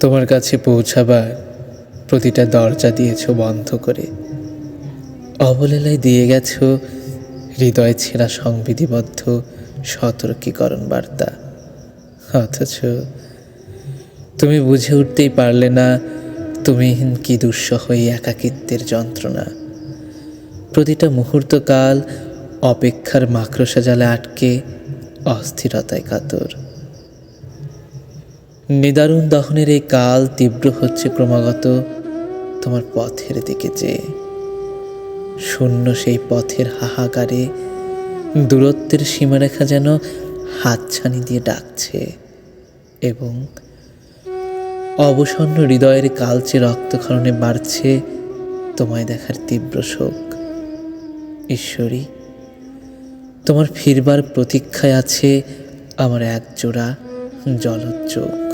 তোমার কাছে পৌঁছাবার প্রতিটা দরজা দিয়েছ বন্ধ করে, অবলীলায় দিয়ে গেছ হৃদয় ছেঁড়া সংবিধিবদ্ধ সতর্কীকরণ বার্তা। অথচ তুমি বুঝে উঠতেই পারলে না তুমিহীন কি দুঃসহ এই একাকিত্বের যন্ত্রণা। প্রতিটা মুহূর্তকাল অপেক্ষার মাকড়সা জালে আটকে অস্থিরতায় কাতর। নিদারুণ দহনের এই কাল তীব্র হচ্ছে ক্রমাগত তোমার পথের দিকে চেয়ে। শূন্য সেই পথের হাহাকারে দূরত্বের সীমারেখা যেন হাতছানি দিয়ে ডাকছে, এবং অবসন্ন হৃদয়ের কালচে রক্তক্ষরণে বাড়ছে তোমায় দেখার তীব্র শোক। ঈশ্বরী, তোমার ফিরবার প্রতীক্ষায় আছে আমার একজোড়া জলজ চোখ।